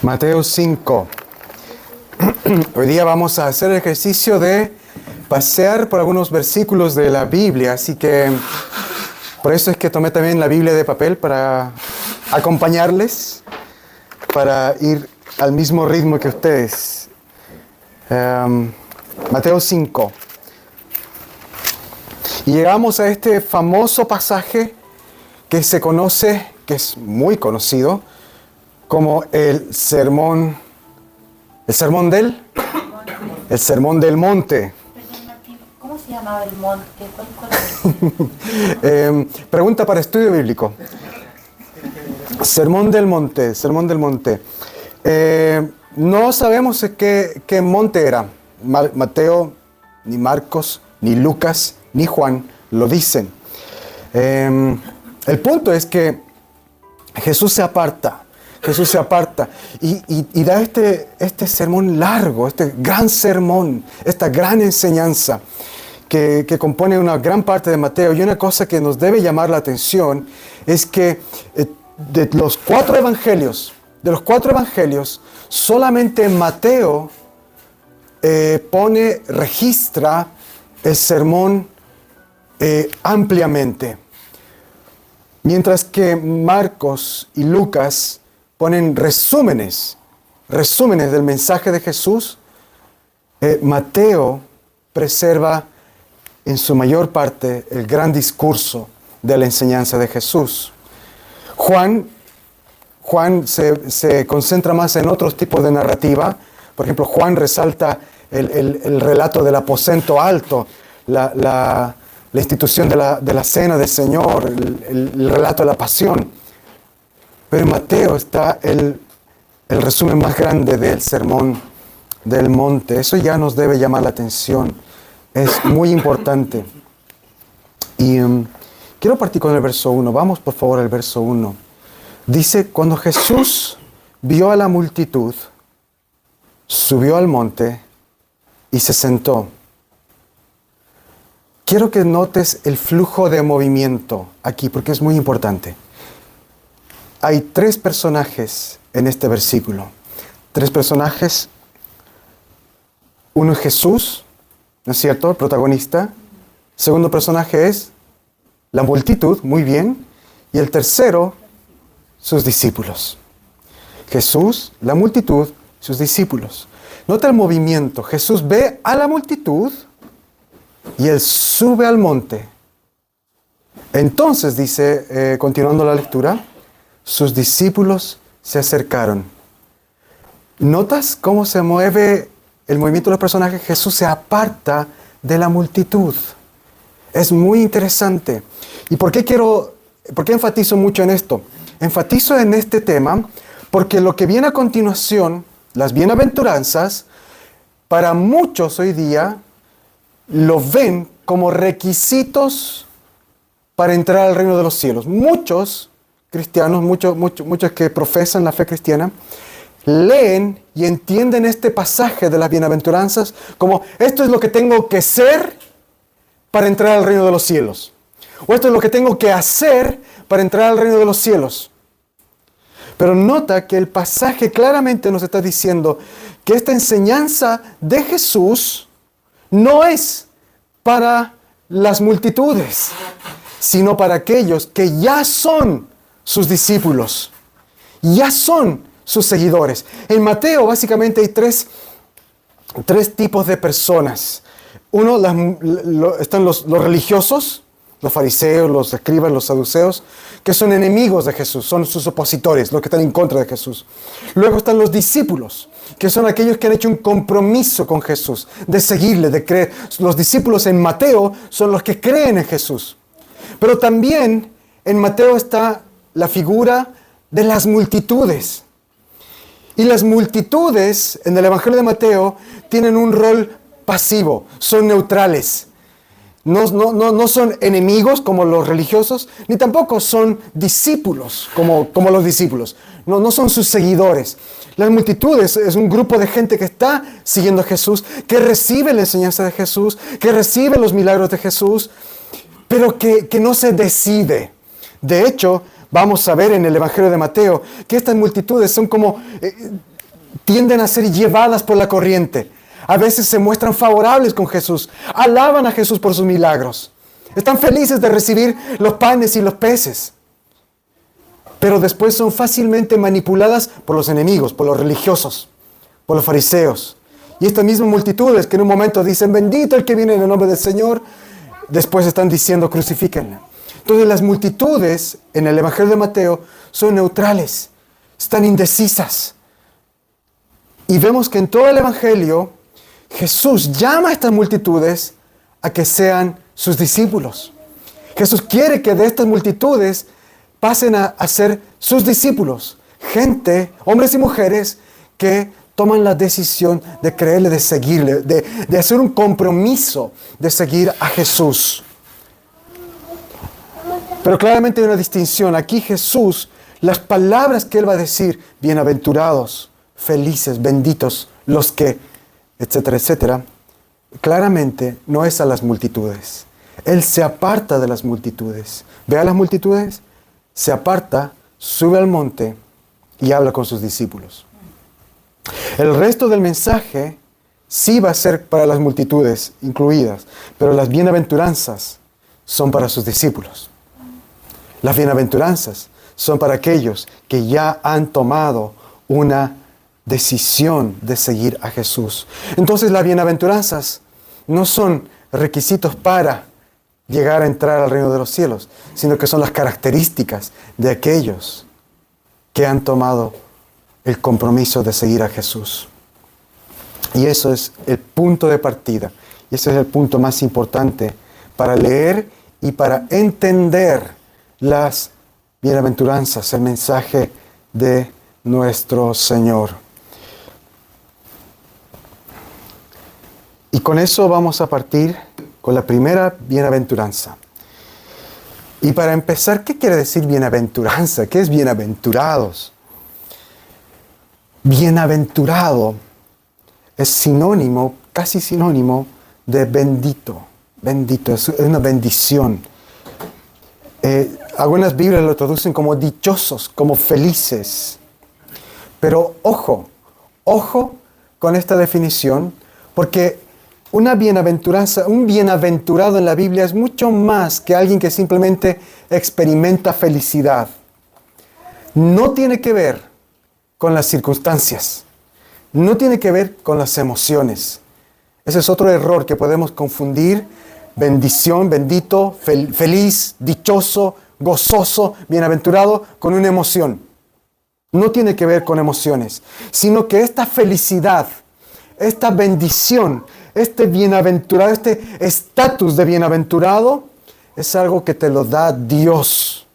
Mateo 5. Hoy día vamos a hacer el ejercicio de pasear por algunos versículos de la Biblia, así que por eso es que tomé también la Biblia de papel para acompañarles, para ir al mismo ritmo que ustedes. Mateo 5. Y llegamos a este famoso pasaje que se conoce, que es muy conocido, como el sermón del monte. ¿Cómo se llamaba el monte? ¿Cuál Pregunta para estudio bíblico. Sermón del monte. No sabemos qué monte era. Mateo, ni Marcos, ni Lucas, ni Juan lo dicen. El punto es que Jesús se aparta y da este sermón largo, este gran sermón, esta gran enseñanza que compone una gran parte de Mateo. Y una cosa que nos debe llamar la atención es que de los cuatro evangelios, solamente Mateo registra el sermón ampliamente. Mientras que Marcos y Lucas ponen resúmenes del mensaje de Jesús, Mateo preserva en su mayor parte el gran discurso de la enseñanza de Jesús. Juan se concentra más en otros tipos de narrativa. Por ejemplo, Juan resalta el relato del aposento alto, la institución de la cena del Señor, el relato de la pasión. Pero en Mateo está el resumen más grande del sermón del monte. Eso ya nos debe llamar la atención. Es muy importante. Y quiero partir con el verso 1. Vamos por favor al verso 1. Dice, cuando Jesús vio a la multitud, subió al monte y se sentó. Quiero que notes el flujo de movimiento aquí, porque es muy importante. Hay tres personajes en este versículo. Tres personajes. Uno es Jesús, ¿no es cierto? El protagonista. El segundo personaje es la multitud, muy bien. Y el tercero, sus discípulos. Jesús, la multitud, sus discípulos. Nota el movimiento. Jesús ve a la multitud y él sube al monte. Entonces dice, continuando la lectura, sus discípulos se acercaron. ¿Notas cómo se mueve el movimiento de los personajes? Jesús se aparta de la multitud. Es muy interesante. ¿Y por qué enfatizo mucho en esto? Enfatizo en este tema porque lo que viene a continuación, las bienaventuranzas, para muchos hoy día lo ven como requisitos para entrar al reino de los cielos. Muchos cristianos, muchos que profesan la fe cristiana, leen y entienden este pasaje de las bienaventuranzas como esto es lo que tengo que ser para entrar al reino de los cielos. O esto es lo que tengo que hacer para entrar al reino de los cielos. Pero nota que el pasaje claramente nos está diciendo que esta enseñanza de Jesús no es para las multitudes, sino para aquellos que ya son sus discípulos, ya son sus seguidores. En Mateo básicamente hay tres tipos de personas. Uno, están los religiosos, los fariseos, los escribas, los saduceos, que son enemigos de Jesús, son sus opositores, los que están en contra de Jesús. Luego están los discípulos, que son aquellos que han hecho un compromiso con Jesús, de seguirle, de creer. Los discípulos en Mateo son los que creen en Jesús. Pero también en Mateo está la figura de las multitudes. Y las multitudes en el Evangelio de Mateo tienen un rol pasivo, son neutrales. no son enemigos como los religiosos, ni tampoco son discípulos como los discípulos. No son sus seguidores. Las multitudes es un grupo de gente que está siguiendo a Jesús, que recibe la enseñanza de Jesús, que recibe los milagros de Jesús, pero que no se decide. De hecho, vamos a ver en el Evangelio de Mateo que estas multitudes son como, tienden a ser llevadas por la corriente. A veces se muestran favorables con Jesús, alaban a Jesús por sus milagros. Están felices de recibir los panes y los peces. Pero después son fácilmente manipuladas por los enemigos, por los religiosos, por los fariseos. Y estas mismas multitudes que en un momento dicen, bendito el que viene en el nombre del Señor, después están diciendo, crucifíquenla. Entonces las multitudes en el Evangelio de Mateo son neutrales, están indecisas. Y vemos que en todo el Evangelio Jesús llama a estas multitudes a que sean sus discípulos. Jesús quiere que de estas multitudes pasen a ser sus discípulos. Gente, hombres y mujeres, que toman la decisión de creerle, de seguirle, de hacer un compromiso de seguir a Jesús. Pero claramente hay una distinción. Aquí Jesús, las palabras que Él va a decir, bienaventurados, felices, benditos, los que, etcétera, etcétera, claramente no es a las multitudes. Él se aparta de las multitudes. Ve a las multitudes, se aparta, sube al monte y habla con sus discípulos. El resto del mensaje sí va a ser para las multitudes incluidas, pero las bienaventuranzas son para sus discípulos. Las bienaventuranzas son para aquellos que ya han tomado una decisión de seguir a Jesús. Entonces las bienaventuranzas no son requisitos para llegar a entrar al reino de los cielos, sino que son las características de aquellos que han tomado el compromiso de seguir a Jesús. Y eso es el punto de partida. Y ese es el punto más importante para leer y para entender las bienaventuranzas, el mensaje de nuestro Señor. Y con eso vamos a partir con la primera bienaventuranza. Y para empezar, ¿qué quiere decir bienaventuranza? ¿Qué es bienaventurados? Bienaventurado es sinónimo, casi sinónimo de bendito. Bendito, es una bendición. Algunas Biblias lo traducen como dichosos, como felices. Pero ojo con esta definición, porque una bienaventuranza, un bienaventurado en la Biblia es mucho más que alguien que simplemente experimenta felicidad. No tiene que ver con las circunstancias, no tiene que ver con las emociones. Ese es otro error que podemos confundir: bendición, bendito, feliz, dichoso, gozoso, bienaventurado, con una emoción. No tiene que ver con emociones, sino que esta felicidad, esta bendición, este bienaventurado, este estatus de bienaventurado, es algo que te lo da Dios.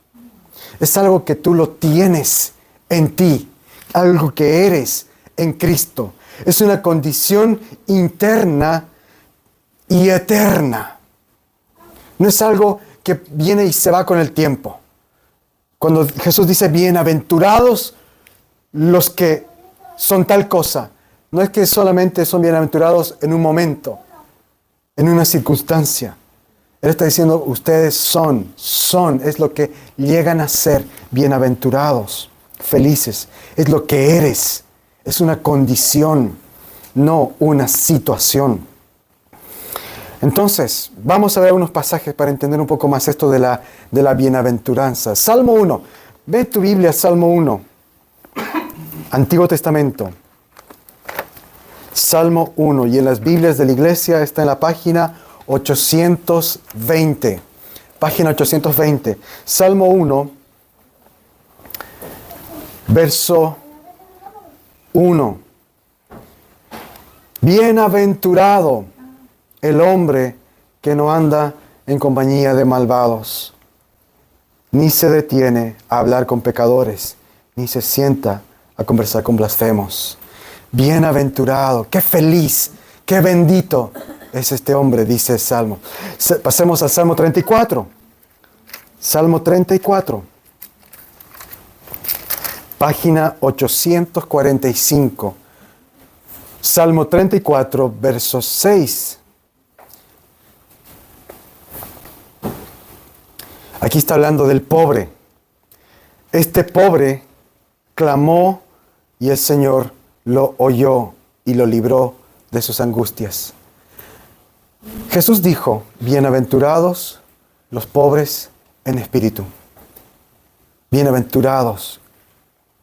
Es algo que tú lo tienes en ti, algo que eres en Cristo. Es una condición interna y eterna. No es algo que viene y se va con el tiempo. Cuando Jesús dice bienaventurados los que son tal cosa, no es que solamente son bienaventurados en un momento, en una circunstancia. Él está diciendo, ustedes son, es lo que llegan a ser bienaventurados, felices. Es lo que eres, es una condición, no una situación. Entonces, vamos a ver unos pasajes para entender un poco más esto de la bienaventuranza. Salmo 1, ve tu Biblia, Salmo 1, Antiguo Testamento. Salmo 1, y en las Biblias de la iglesia está en la página 820. Página 820. Salmo 1, verso 1. Bienaventurado el hombre que no anda en compañía de malvados, ni se detiene a hablar con pecadores, ni se sienta a conversar con blasfemos. Bienaventurado, qué feliz, qué bendito es este hombre, dice el Salmo. Pasemos al Salmo 34. Salmo 34. Página 845. Salmo 34, verso 6. Aquí está hablando del pobre. Este pobre clamó y el Señor lo oyó y lo libró de sus angustias. Jesús dijo, bienaventurados los pobres en espíritu. Bienaventurados.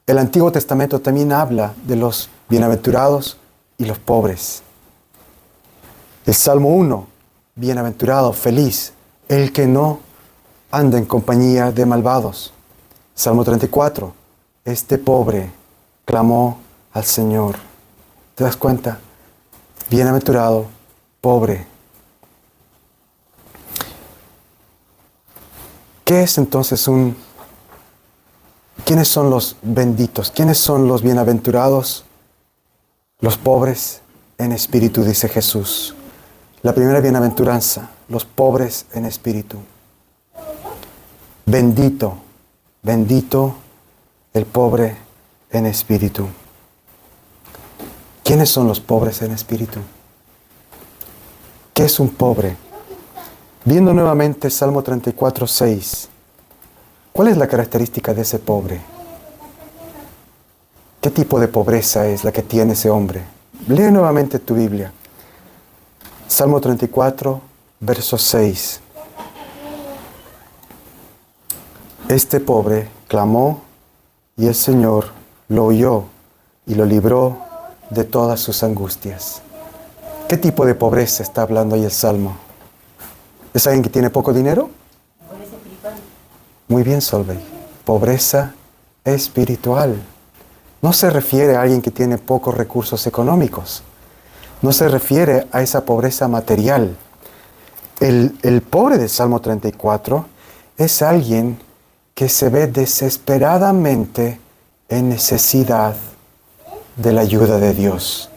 El Antiguo Testamento también habla de los bienaventurados y los pobres. El Salmo 1, bienaventurado, feliz, el que no anda en compañía de malvados. Salmo 34, este pobre clamó al Señor. ¿Te das cuenta? Bienaventurado, pobre. ¿Qué es entonces ¿Quiénes son los benditos? ¿Quiénes son los bienaventurados? Los pobres en espíritu, dice Jesús. La primera bienaventuranza, los pobres en espíritu. Bendito, bendito el pobre en espíritu. ¿Quiénes son los pobres en espíritu? ¿Qué es un pobre? Viendo nuevamente Salmo 34, 6. ¿Cuál es la característica de ese pobre? ¿Qué tipo de pobreza es la que tiene ese hombre? Lee nuevamente tu Biblia. Salmo 34, verso 6. Este pobre clamó y el Señor lo oyó y lo libró de todas sus angustias. ¿Qué tipo de pobreza está hablando ahí el Salmo? ¿Es alguien que tiene poco dinero? Pobreza espiritual. Muy bien, Solveig. Pobreza espiritual. No se refiere a alguien que tiene pocos recursos económicos. No se refiere a esa pobreza material. El pobre del Salmo 34 es alguien que se ve desesperadamente en necesidad de la ayuda de Dios.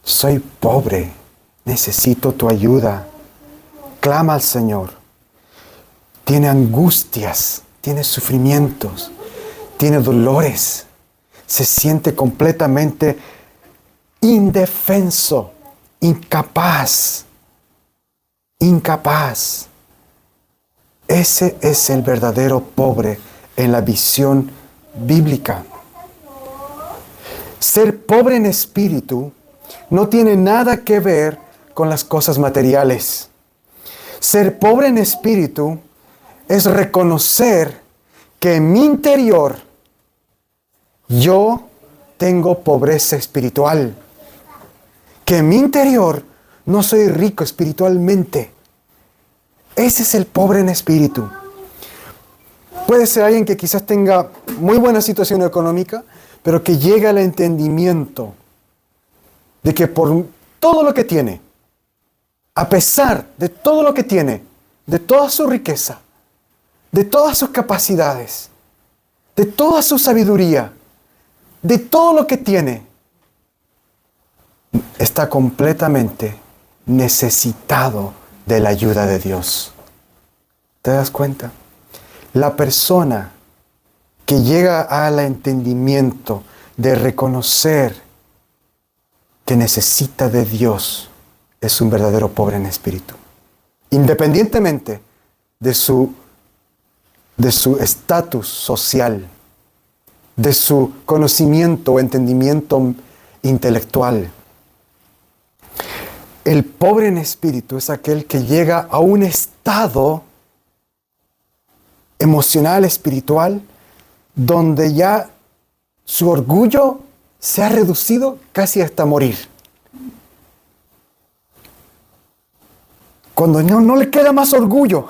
Soy pobre, necesito tu ayuda. Clama al Señor. Tiene angustias, tiene sufrimientos, tiene dolores. Se siente completamente indefenso, incapaz. Ese es el verdadero pobre en la visión bíblica. Ser pobre en espíritu no tiene nada que ver con las cosas materiales. Ser pobre en espíritu es reconocer que en mi interior yo tengo pobreza espiritual. Que en mi interior no soy rico espiritualmente. Ese es el pobre en espíritu. Puede ser alguien que quizás tenga muy buena situación económica, pero que llega al entendimiento de que por todo lo que tiene, a pesar de todo lo que tiene, de toda su riqueza, de todas sus capacidades, de toda su sabiduría, de todo lo que tiene, está completamente necesitado de la ayuda de Dios. ¿Te das cuenta? La persona que llega al entendimiento de reconocer que necesita de Dios es un verdadero pobre en espíritu. Independientemente de su estatus social, de su conocimiento o entendimiento intelectual. El pobre en espíritu es aquel que llega a un estado emocional, espiritual, donde ya su orgullo se ha reducido casi hasta morir. Cuando no le queda más orgullo,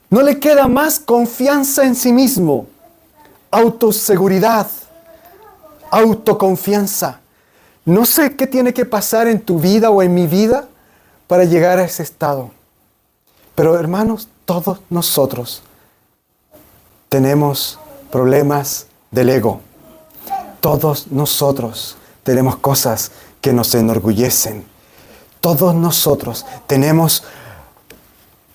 no le queda más confianza en sí mismo, autoseguridad, autoconfianza. No sé qué tiene que pasar en tu vida o en mi vida para llegar a ese estado. Pero hermanos, todos nosotros tenemos problemas del ego. Todos nosotros tenemos cosas que nos enorgullecen. Todos nosotros tenemos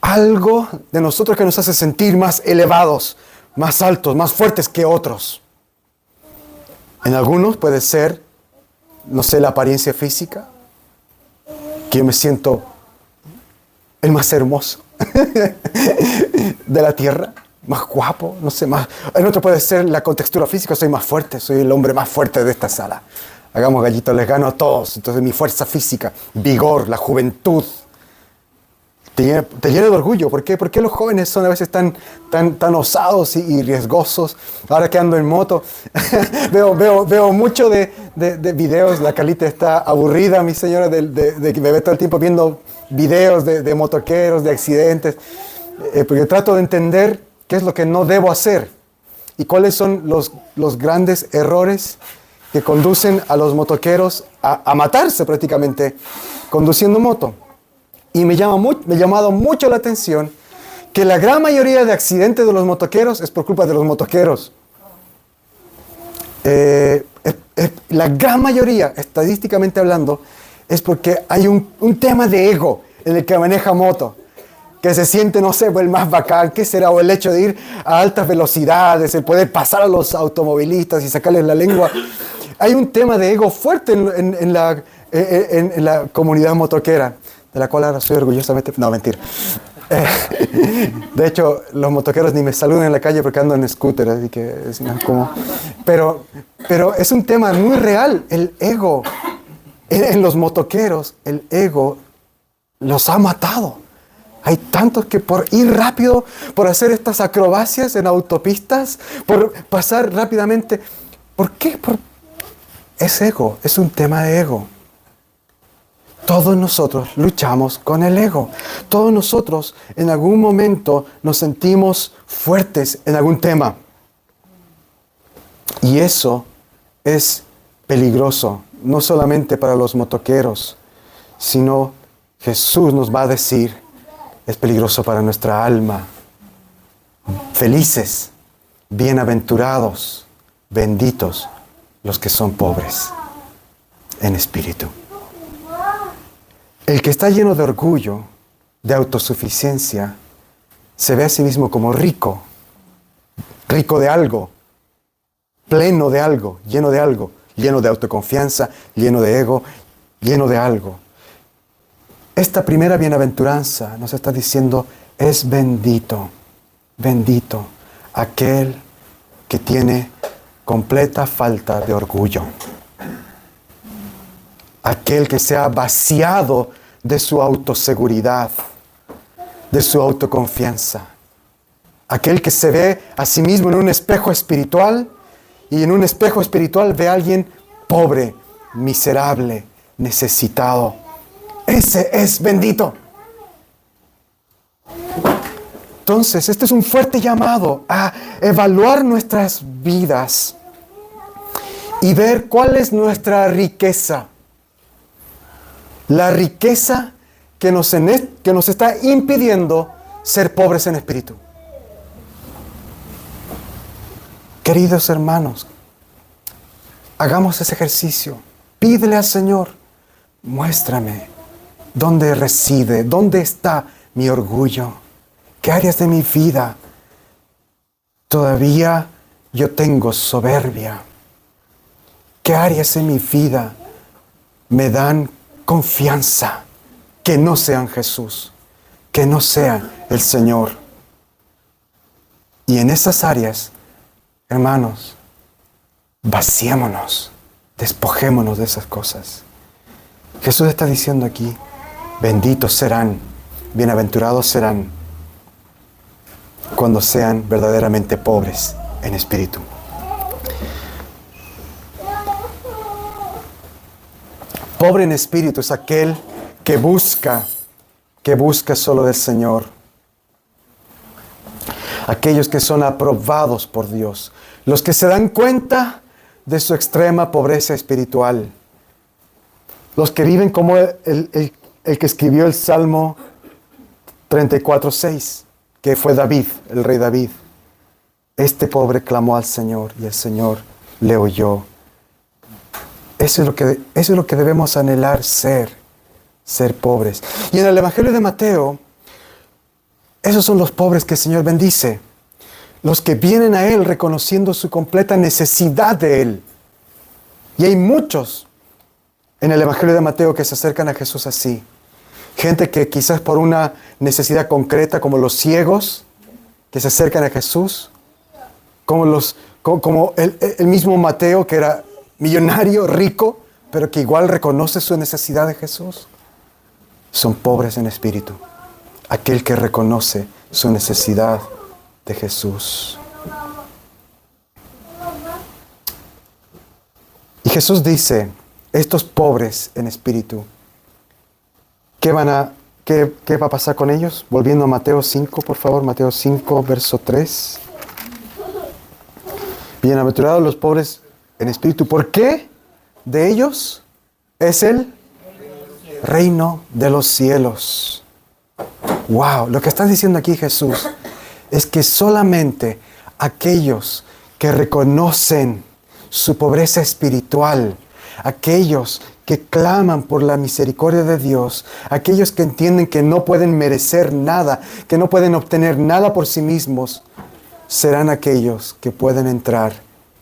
algo de nosotros que nos hace sentir más elevados, más altos, más fuertes que otros. En algunos puede ser, no sé, la apariencia física, que yo me siento el más hermoso de la tierra, más guapo, no sé, más. En otro puede ser la contextura física, soy más fuerte, soy el hombre más fuerte de esta sala. Hagamos gallitos, les gano a todos. Entonces mi fuerza física, vigor, la juventud, te llena de orgullo. ¿Por qué? Porque los jóvenes son a veces tan osados y riesgosos. Ahora que ando en moto, veo mucho de videos. La Carlita está aburrida, mi señora, de que me ve todo el tiempo viendo videos de motoqueros, de accidentes. Porque trato de entender qué es lo que no debo hacer y cuáles son los grandes errores que conducen a los motoqueros a matarse prácticamente conduciendo moto. Y me ha llamado mucho la atención que la gran mayoría de accidentes de los motoqueros es por culpa de los motoqueros. La gran mayoría, estadísticamente hablando, es porque hay un tema de ego en el que maneja moto. Que se siente, no sé, el más bacán, ¿qué será? O el hecho de ir a altas velocidades, el poder pasar a los automovilistas y sacarles la lengua. Hay un tema de ego fuerte en la comunidad motoquera, de la cual ahora soy orgullosamente... No, mentira. De hecho, los motoqueros ni me saludan en la calle porque ando en scooter, así que es más como... Pero es un tema muy real, el ego. En los motoqueros, el ego los ha matado. Hay tantos que por ir rápido, por hacer estas acrobacias en autopistas, por pasar rápidamente... ¿Por qué? Es ego, es un tema de ego. Todos nosotros luchamos con el ego. Todos nosotros en algún momento nos sentimos fuertes en algún tema. Y eso es peligroso, no solamente para los motoqueros, sino Jesús nos va a decir, es peligroso para nuestra alma. Felices, bienaventurados, benditos los que son pobres en espíritu. El que está lleno de orgullo, de autosuficiencia, se ve a sí mismo como rico, rico de algo, pleno de algo, lleno de autoconfianza, lleno de ego, lleno de algo. Esta primera bienaventuranza nos está diciendo, es bendito, bendito aquel que tiene completa falta de orgullo. Aquel que se ha vaciado de su autoseguridad, de su autoconfianza. Aquel que se ve a sí mismo en un espejo espiritual y en un espejo espiritual ve a alguien pobre, miserable, necesitado. Ese es bendito. Entonces, este es un fuerte llamado a evaluar nuestras vidas y ver cuál es nuestra riqueza. La riqueza que nos está impidiendo ser pobres en espíritu. Queridos hermanos, hagamos ese ejercicio. Pídele al Señor, muéstrame dónde reside, dónde está mi orgullo, qué áreas de mi vida todavía yo tengo soberbia, qué áreas en mi vida me dan confianza, que no sean Jesús, que no sean el Señor. Y en esas áreas, hermanos, vaciémonos, despojémonos de esas cosas. Jesús está diciendo aquí, benditos serán, bienaventurados serán, cuando sean verdaderamente pobres en espíritu. Pobre en espíritu es aquel que busca solo del Señor. Aquellos que son aprobados por Dios. Los que se dan cuenta de su extrema pobreza espiritual. Los que viven como el que escribió el Salmo 34:6, que fue David, el rey David. Este pobre clamó al Señor y el Señor le oyó. Eso es lo que debemos anhelar ser ser pobres. Y en el Evangelio de Mateo, esos son los pobres que el Señor bendice. Los que vienen a Él reconociendo su completa necesidad de Él. Y hay muchos en el Evangelio de Mateo que se acercan a Jesús así. Gente que quizás por una necesidad concreta, como los ciegos, que se acercan a Jesús. Como el mismo Mateo, que era millonario, rico, pero que igual reconoce su necesidad de Jesús. Son pobres en espíritu. Aquel que reconoce su necesidad de Jesús. Y Jesús dice, estos pobres en espíritu, ¿qué va a pasar con ellos? Volviendo a Mateo 5, por favor, Mateo 5, verso 3. Bienaventurados los pobres en espíritu. ¿Por qué? De ellos es el reino de los cielos. Wow, lo que está diciendo aquí Jesús es que solamente aquellos que reconocen su pobreza espiritual, aquellos que claman por la misericordia de Dios, aquellos que entienden que no pueden merecer nada, que no pueden obtener nada por sí mismos, serán aquellos que pueden entrar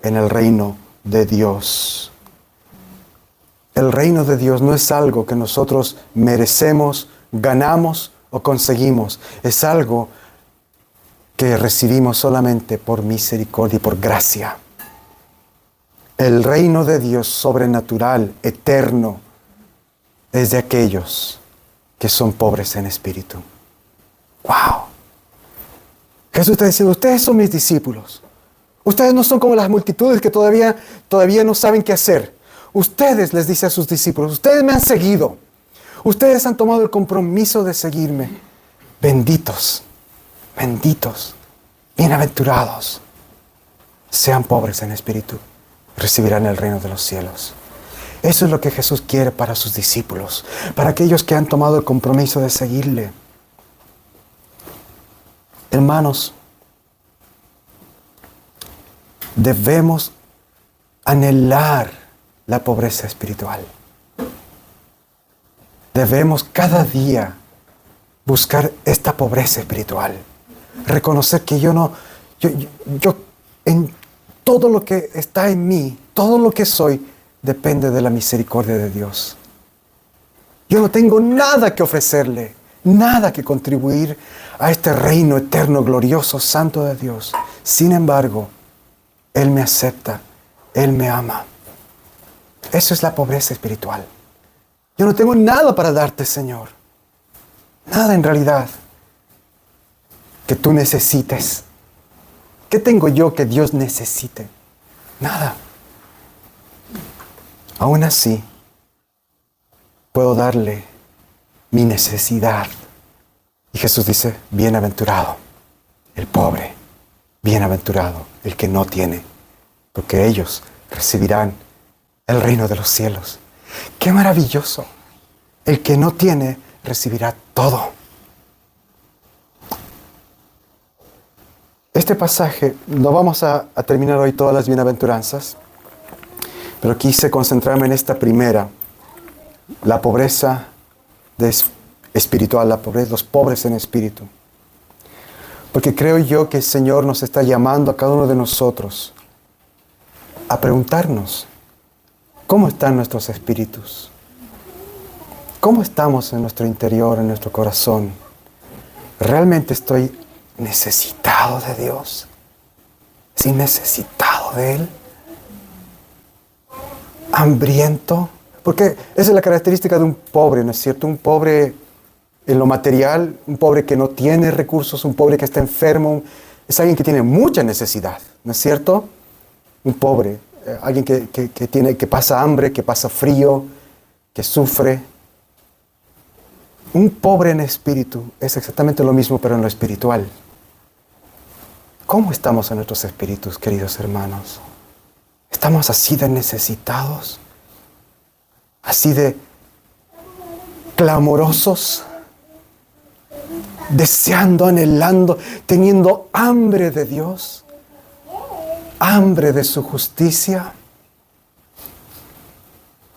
en el reino de Dios. El reino de Dios no es algo que nosotros merecemos, ganamos o conseguimos. Es algo que recibimos solamente por misericordia y por gracia. El reino de Dios sobrenatural, eterno, es de aquellos que son pobres en espíritu. ¡Wow! Jesús está diciendo, ustedes son mis discípulos. Ustedes no son como las multitudes que todavía no saben qué hacer. Ustedes, les dice a sus discípulos, ustedes me han seguido. Ustedes han tomado el compromiso de seguirme. Benditos, benditos, bienaventurados. Sean pobres en espíritu. Recibirán el reino de los cielos. Eso es lo que Jesús quiere para sus discípulos, para aquellos que han tomado el compromiso de seguirle. Hermanos, debemos anhelar la pobreza espiritual. Debemos cada día buscar esta pobreza espiritual. Reconocer que yo en todo lo que está en mí, todo lo que soy, depende de la misericordia de Dios. Yo no tengo nada que ofrecerle, nada que contribuir a este reino eterno, glorioso, santo de Dios. Sin embargo, Él me acepta, Él me ama. Eso es la pobreza espiritual. Yo no tengo nada para darte, Señor. Nada en realidad que tú necesites. ¿Qué tengo yo que Dios necesite? Nada. Aún así, puedo darle mi necesidad. Y Jesús dice, bienaventurado el pobre, bienaventurado el que no tiene, porque ellos recibirán el reino de los cielos. ¡Qué maravilloso! El que no tiene recibirá todo. Este pasaje, no vamos a terminar hoy todas las bienaventuranzas, pero quise concentrarme en esta primera, la pobreza espiritual, la pobreza, los pobres en espíritu. Porque creo yo que el Señor nos está llamando a cada uno de nosotros a preguntarnos, ¿cómo están nuestros espíritus? ¿Cómo estamos en nuestro interior, en nuestro corazón? ¿Realmente estoy necesitado de Dios? ¿Sí, necesitado de Él? ¿Hambriento? Porque esa es la característica de un pobre, ¿no es cierto? Un pobre en lo material, un pobre que no tiene recursos, un pobre que está enfermo, es alguien que tiene mucha necesidad, ¿no es cierto? Un pobre, alguien que pasa hambre, que pasa frío, que sufre. Un pobre en espíritu es exactamente lo mismo, pero en lo espiritual. ¿Cómo estamos en nuestros espíritus, queridos hermanos? ¿Estamos así de necesitados? ¿Así de clamorosos? ¿Deseando, anhelando, teniendo hambre de Dios? ¿Hambre de su justicia?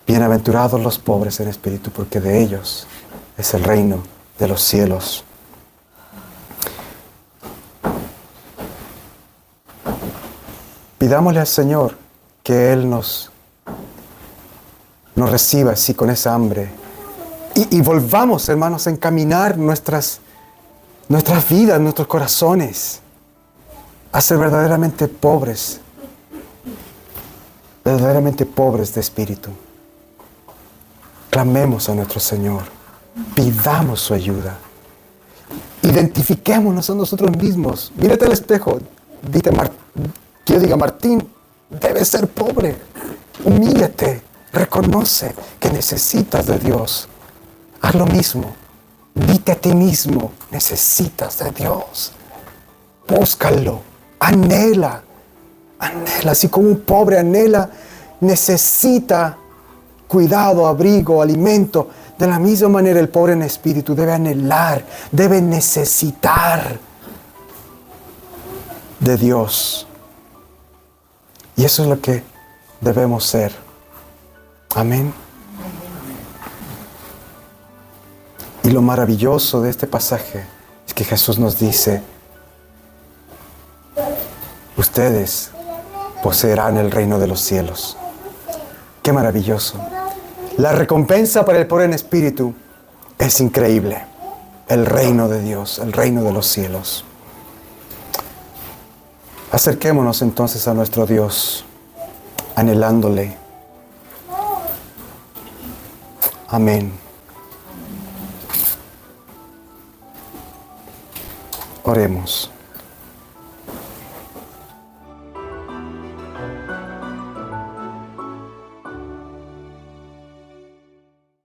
Bienaventurados los pobres en espíritu, porque de ellos es el reino de los cielos. Pidámosle al Señor que Él nos reciba así con esa hambre. Y volvamos, hermanos, a encaminar nuestras vidas, nuestros corazones, a ser verdaderamente pobres de espíritu. Clamemos a nuestro Señor, pidamos su ayuda, identifiquémonos a nosotros mismos. Mírate al espejo, que yo diga, Martín, debes ser pobre, humíllate, reconoce que necesitas de Dios. Haz lo mismo, dite a ti mismo, necesitas de Dios. Búscalo, anhela, así como un pobre anhela, necesita cuidado, abrigo, alimento. De la misma manera el pobre en espíritu debe anhelar, debe necesitar de Dios. Y eso es lo que debemos ser. Amén. Y lo maravilloso de este pasaje es que Jesús nos dice, ustedes poseerán el reino de los cielos. ¡Qué maravilloso! La recompensa para el pobre en espíritu es increíble. El reino de Dios, el reino de los cielos. Acerquémonos entonces a nuestro Dios, anhelándole. Amén. Oremos.